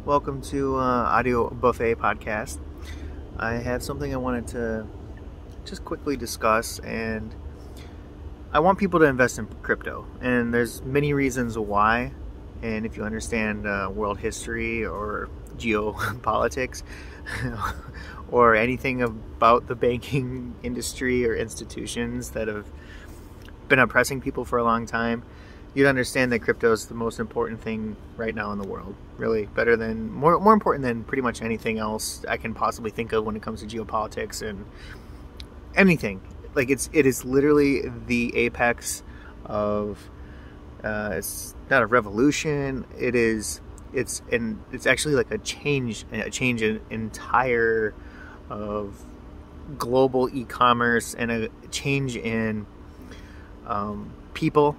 Welcome to Audio Buffet Podcast. I have something I wanted to just quickly discuss, and I want people to invest in crypto. And there's many reasons why. And if you understand world history or geopolitics or anything about the banking industry or institutions that have been oppressing people for a long time, you'd understand that crypto is the most important thing right now in the world. Really, more important than pretty much anything else I can possibly think of when it comes to geopolitics and anything. Like it is literally the apex of. It's not a revolution. It's actually like a change in entire of global e-commerce and a change in people.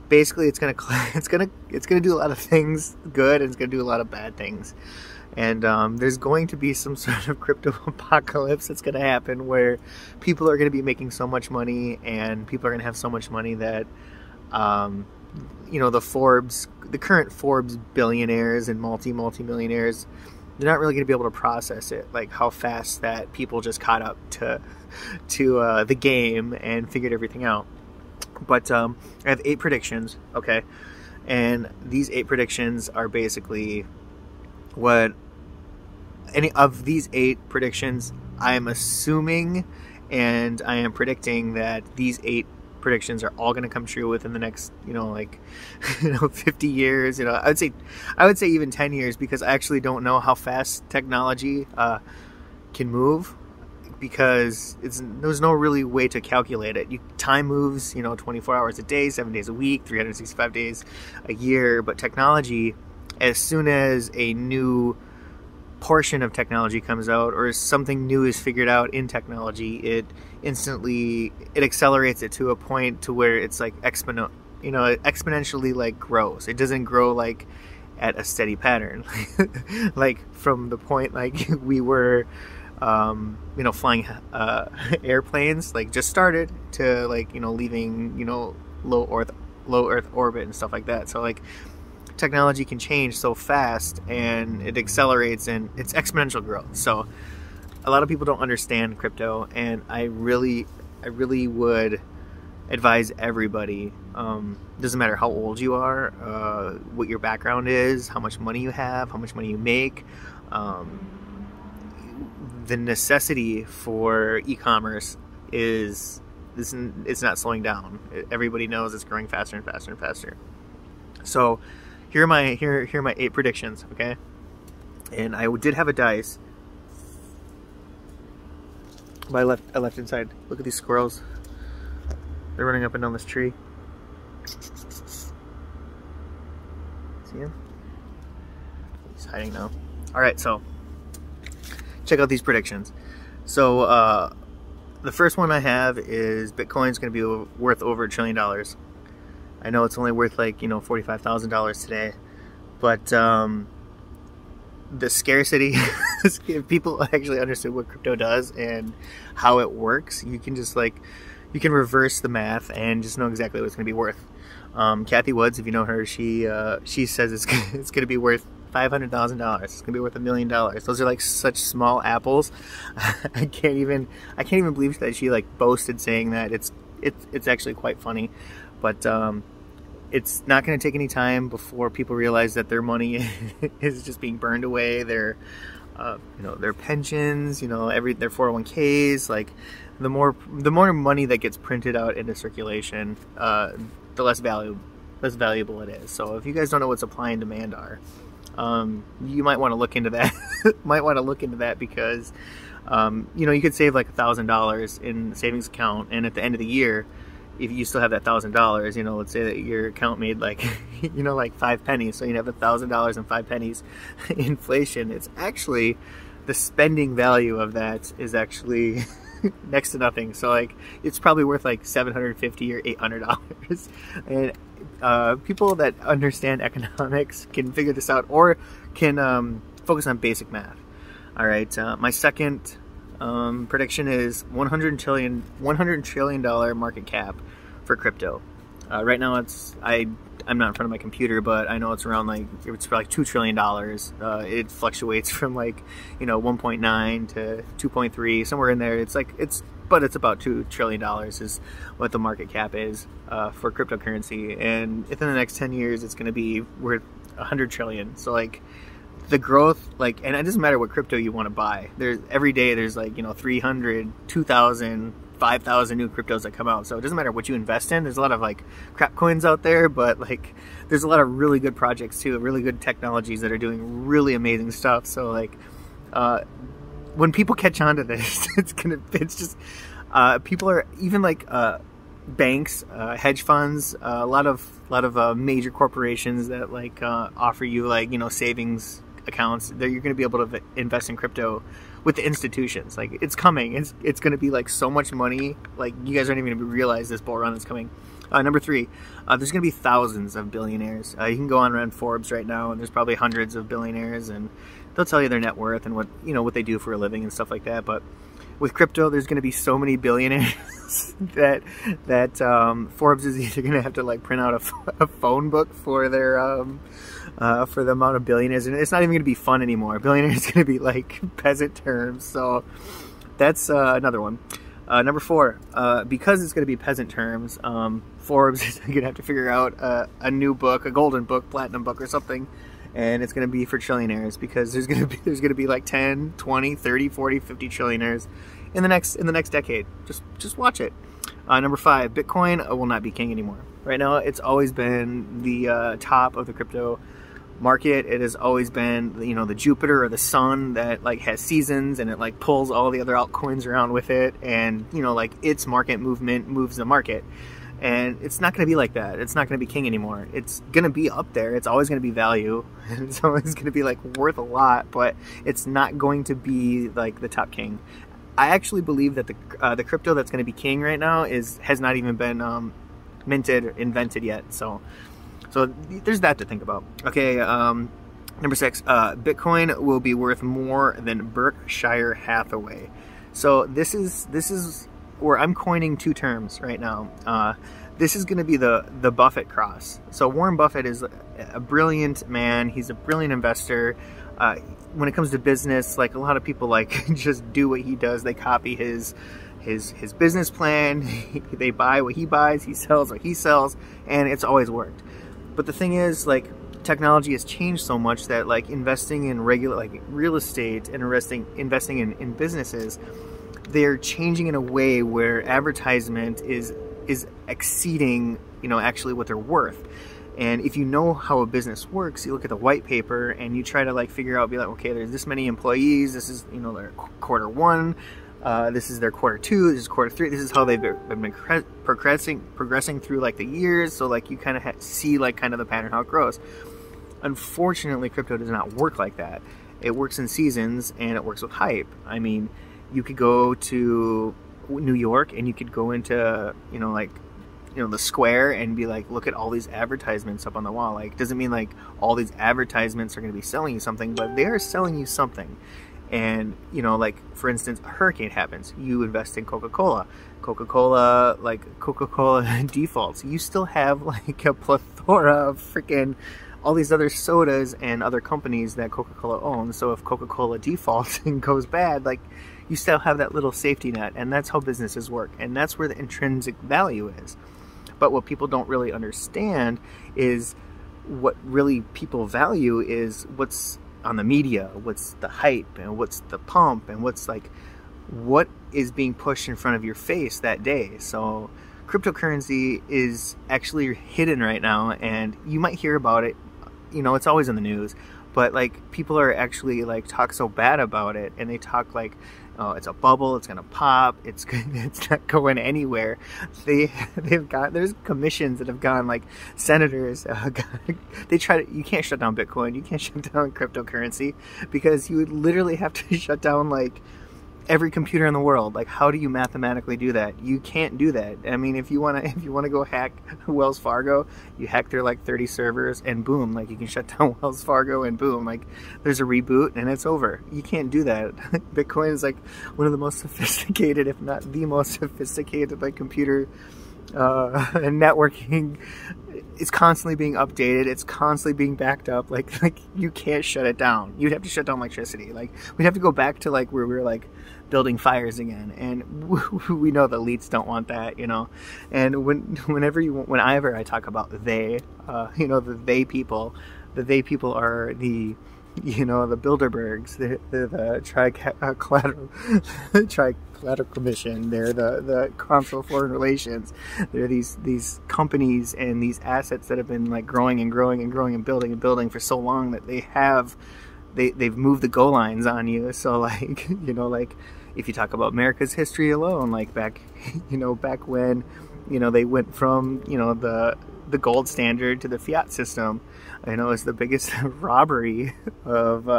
Basically, it's gonna do a lot of things good, and it's gonna do a lot of bad things. And there's going to be some sort of crypto apocalypse that's going to happen where people are going to be making so much money, and people are going to have so much money that, the current Forbes billionaires and multi-millionaires, they're not really going to be able to process it, like how fast that people just caught up to the game and figured everything out. But I have 8 predictions, okay? And these 8 predictions are basically what any of these 8 predictions I am assuming, and I am predicting that these 8 predictions are all going to come true within the next 50 years. I would say even 10 years, because I actually don't know how fast technology can move, because there's no really way to calculate it. Time moves 24 hours a day, 7 days a week, 365 days a year. But technology, as soon as a new portion of technology comes out or something new is figured out in technology, it accelerates it to a point to where it's like exponentially like grows. It doesn't grow like at a steady pattern like from the point like we were flying airplanes, like just started, to leaving low Earth orbit and stuff like that. So like technology can change so fast, and it accelerates, and it's exponential growth. So a lot of people don't understand crypto, and I really would advise everybody, doesn't matter how old you are, what your background is, how much money you have, how much money you make, the necessity for e-commerce is not slowing down. Everybody knows it's growing faster and faster and faster. So here are my 8 predictions, okay? And I did have a dice, but I left inside. Look at these squirrels. They're running up and down this tree. See him? He's hiding now. All right, so check out these predictions. So the first one I have is Bitcoin's going to be worth over $1 trillion. I know it's only worth like $45,000 today, but the scarcity, if people actually understood what crypto does and how it works, you can reverse the math and just know exactly what it's going to be worth. Kathy Woods, if you know her, she says it's going to be worth $500,000. It's gonna be worth $1 million. Those are like such small apples. I can't even believe that she like boasted saying that. It's actually quite funny, but it's not going to take any time before people realize that their money is just being burned away. Their pensions, their 401ks. Like the more money that gets printed out into circulation, the less valuable it is. So if you guys don't know what supply and demand are, you might want to look into that. Because you could save like $1,000 in the savings account, and at the end of the year, if you still have that $1,000, let's say that your account made like like 5 pennies, so you have $1,000 and 5 pennies inflation. It's actually, the spending value of that is actually next to nothing. So like it's probably worth like $750 or $800. And people that understand economics can figure this out, or can focus on basic math. All right, my second prediction is $100 trillion market cap for crypto. Right now I'm not in front of my computer, but I know it's around it's like $2 trillion. It fluctuates from 1.9 to 2.3, somewhere in there. But it's about $2 trillion is what the market cap is for cryptocurrency. And within the next 10 years, it's going to be worth 100 trillion. So the growth, and it doesn't matter what crypto you want to buy. Every day there's 300, 2,000, 5,000 new cryptos that come out. So it doesn't matter what you invest in. There's a lot of crap coins out there, but there's a lot of really good projects too, really good technologies that are doing really amazing stuff. So when people catch on to this, people are even banks, hedge funds, a lot of major corporations that offer you savings accounts that you're going to be able to invest in crypto with the institutions. It's coming. It's going to be so much money. You guys aren't even going to realize this bull run is coming. Number 3, there's going to be thousands of billionaires. You can go on Forbes right now, and there's probably hundreds of billionaires, and they'll tell you their net worth and what they do for a living and stuff like that. But with crypto, there's going to be so many billionaires that Forbes is either going to have to print out a phone book for their for the amount of billionaires, and it's not even going to be fun anymore. Billionaires going to be peasant terms. So that's another one. Number 4, because it's going to be peasant terms, Forbes is going to have to figure out a new book, a golden book, platinum book or something, and it's going to be for trillionaires, because there's going to be 10, 20, 30, 40, 50 trillionaires in the next decade. Just watch it. Number 5, Bitcoin will not be king anymore. Right now, it's always been the top of the crypto market. It has always been the Jupiter or the sun that has seasons, and it pulls all the other altcoins around with it, and its market movement moves the market. And it's not going to be like that. It's not going to be king anymore. It's going to be up there. It's always going to be value. It's always going to be worth a lot, but it's not going to be the top king. I actually believe that the crypto that's going to be king right now has not even been invented yet. So there's that to think about. Okay, number 6, Bitcoin will be worth more than Berkshire Hathaway. So this is where I'm coining 2 terms right now. This is going to be the Buffett cross. So Warren Buffett is a brilliant man. He's a brilliant investor. When it comes to business, a lot of people just do what he does. They copy his business plan. They buy what he buys. He sells what he sells, and it's always worked. But the thing is, technology has changed so much that investing in regular real estate and investing in businesses, they're changing in a way where advertisement is exceeding actually what they're worth. And if you know how a business works, you look at the white paper and you try to figure out, okay, there's this many employees, this is their quarter 1, this is their quarter 2, this is quarter 3, this is how they've been progressing through the years. So you kind of see kind of the pattern, how it grows. Unfortunately, crypto does not work like that. It works in seasons, and it works with hype. I mean, you could go to New York and you could go into the square and be look at all these advertisements up on the wall. Doesn't mean all these advertisements are going to be selling you something, but they are selling you something. And for instance, a hurricane happens, you invest in Coca-Cola. Coca-Cola defaults. You still have a plethora of freaking all these other sodas and other companies that Coca-Cola owns. So if Coca-Cola defaults and goes bad, you still have that little safety net. And that's how businesses work, and that's where the intrinsic value is. But what people don't really understand is what really people value is what's on the media, what's the hype, and what's the pump, and what's what is being pushed in front of your face that day. So cryptocurrency is actually hidden right now, and you might hear about it. It's always in the news, but people are actually talk so bad about it, and they talk oh, it's a bubble, it's gonna pop, it's not going anywhere. There's commissions that have gone, senators, they try to, you can't shut down Bitcoin, you can't shut down cryptocurrency, because you would literally have to shut down every computer in the world. How do you mathematically do that? You can't do that. I mean, if you wanna go hack Wells Fargo, you hack their 30 servers, and boom, you can shut down Wells Fargo, and boom, there's a reboot and it's over. You can't do that. Bitcoin is one of the most sophisticated, if not the most sophisticated computer and networking is constantly being updated. It's constantly being backed up. Like you can't shut it down. You'd have to shut down electricity. Like we'd have to go back to like where we were like building fires again. And we know the elites don't want that, you know. And whenever I talk about they, you know, the they people are the, you know, the Bilderbergs, the Trilateral Commission, they're the Council of Foreign Relations. They're these companies and these assets that have been like growing and growing and growing and building for so long that they've moved the goal lines on you. So like, you know, like if you talk about America's history alone, like back when, you know, they went from, you know, the gold standard to the fiat system, you know, it's the biggest robbery of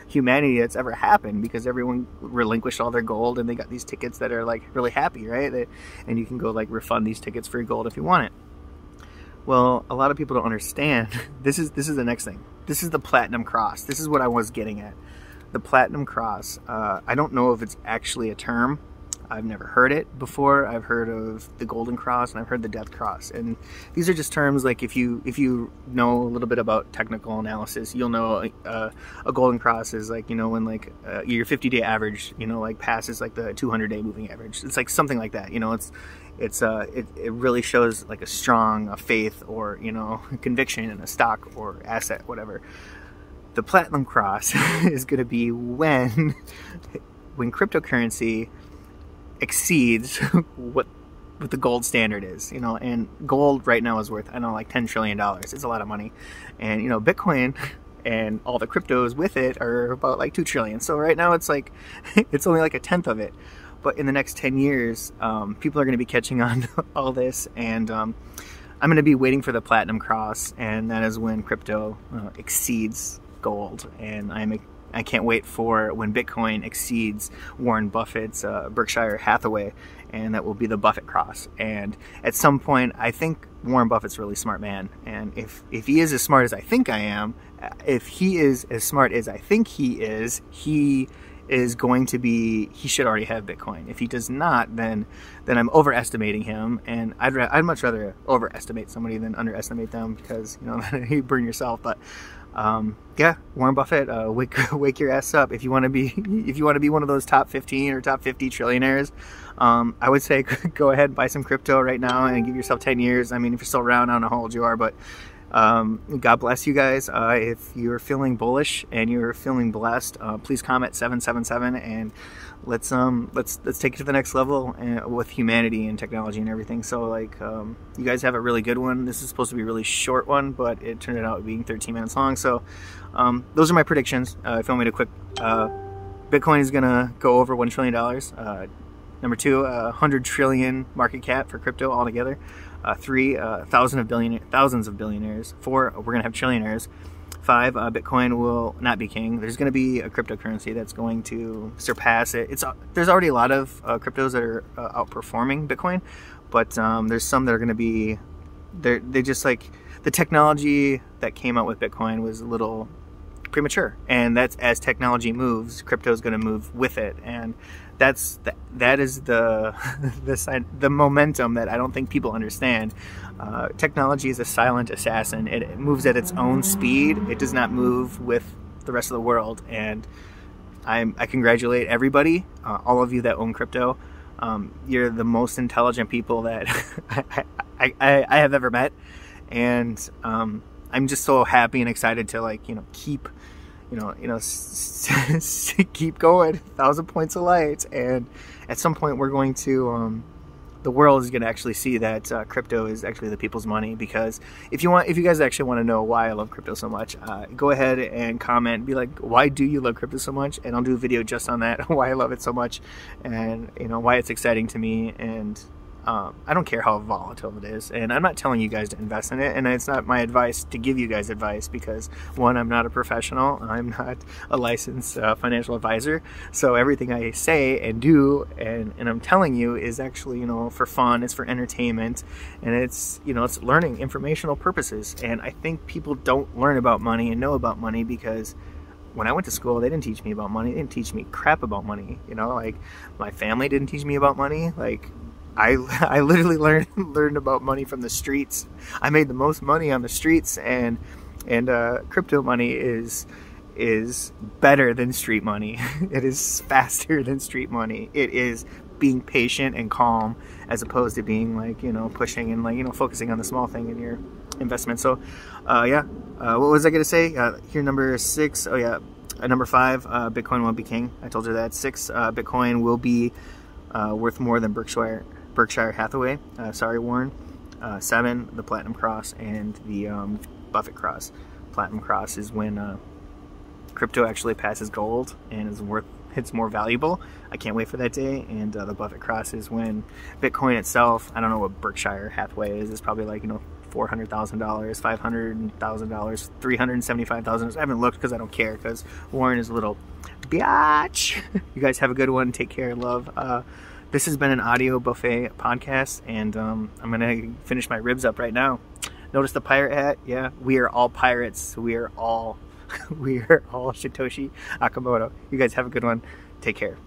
humanity that's ever happened, because everyone relinquished all their gold and they got these tickets that are like really happy, right? And you can go like refund these tickets for your gold if you want it. Well, a lot of people don't understand. This is the next thing. This is the Platinum Cross. This is what I was getting at. The Platinum Cross. I don't know if it's actually a term. I've never heard it before. I've heard of the Golden Cross and I've heard the Death Cross, and these are just terms like if you know a little bit about technical analysis, you'll know a Golden Cross is like, you know, when like your 50-day average, you know, like passes like the 200-day moving average. It's like something like that, you know. It really shows like a strong faith or, you know, conviction in a stock or asset, whatever. The Platinum Cross is going to be when cryptocurrency exceeds what the gold standard is, you know. And gold right now is worth, I don't know, like $10 trillion. It's a lot of money. And, you know, Bitcoin and all the cryptos with it are about like 2 trillion. So right now it's like, it's only like a tenth of it. But in the next 10 years, people are going to be catching on to all this. And I'm going to be waiting for the Platinum Cross. And that is when crypto exceeds gold. And I can't wait for when Bitcoin exceeds Warren Buffett's Berkshire Hathaway, and that will be the Buffett Cross. And at some point, I think Warren Buffett's a really smart man, and if he is as smart as I think I am, if he is as smart as I think he is going to be, he should already have Bitcoin. If he does not, then I'm overestimating him, and I'd much rather overestimate somebody than underestimate them, because, you know, you burn yourself. But yeah, Warren Buffett, wake your ass up. If you want to be one of those top 15 or top 50 trillionaires, I would say go ahead and buy some crypto right now and give yourself 10 years. I mean, if you're still around, I don't know how old you are, but God bless you guys. If you're feeling bullish and you're feeling blessed, please comment 777 and let's take it to the next level with humanity and technology and everything. So like, you guys have a really good one. This is supposed to be a really short one, but it turned out being 13 minutes long. So those are my predictions. If you want me to quick, Bitcoin is gonna go over $1 trillion. Number 2, 100 trillion market cap for crypto altogether. 3, thousands of billionaires. 4, we're gonna have trillionaires. 5, Bitcoin will not be king. There's going to be a cryptocurrency that's going to surpass it. There's already a lot of cryptos that are outperforming Bitcoin, but there's some that are going to be, they just like, the technology that came out with Bitcoin was a little premature, and that's, as technology moves, crypto is going to move with it, and that is the momentum that I don't think people understand. Technology is a silent assassin. It moves at its own speed. It does not move with the rest of the world. And I congratulate everybody, all of you that own crypto. You're the most intelligent people that I have ever met. And I'm just so happy and excited to, like, you know, keep keep going, 1,000 points of light, and at some point we're going to, the world is going to actually see that crypto is actually the people's money. Because if you guys actually want to know why I love crypto so much, go ahead and comment, be like, why do you love crypto so much? And I'll do a video just on that, why I love it so much, and, you know, why it's exciting to me. And I don't care how volatile it is, and I'm not telling you guys to invest in it, and it's not my advice to give you guys advice, because 1, I'm not a professional, I'm not a licensed financial advisor, so everything I say and do and I'm telling you is actually, you know, for fun, it's for entertainment, and it's, you know, it's learning, informational purposes. And I think people don't learn about money and know about money because when I went to school, they didn't teach me about money. They didn't teach me crap about money, you know, like my family didn't teach me about money. Like, I literally learned about money from the streets. I made the most money on the streets, and crypto money is better than street money. It is faster than street money. It is being patient and calm, as opposed to being like, you know, pushing and like, you know, focusing on the small thing in your investment. So yeah, what was I gonna say? Here, number 6. Oh yeah, number 5, Bitcoin won't be king. I told you that. 6, Bitcoin will be worth more than Berkshire Hathaway. Sorry, Warren. 7, the Platinum Cross and the Buffett Cross. Platinum Cross is when crypto actually passes gold and it's more valuable. I can't wait for that day. And the Buffett Cross is when Bitcoin itself, I don't know what Berkshire Hathaway is. It's probably like, you know, $400,000, $500,000, $375,000. I haven't looked because I don't care, because Warren is a little biatch. You guys have a good one. Take care. Love. This has been an Audio Buffet podcast, and I'm gonna finish my ribs up right now. Notice the pirate hat? Yeah, we are all pirates. We are all Satoshi Nakamoto. You guys have a good one. Take care.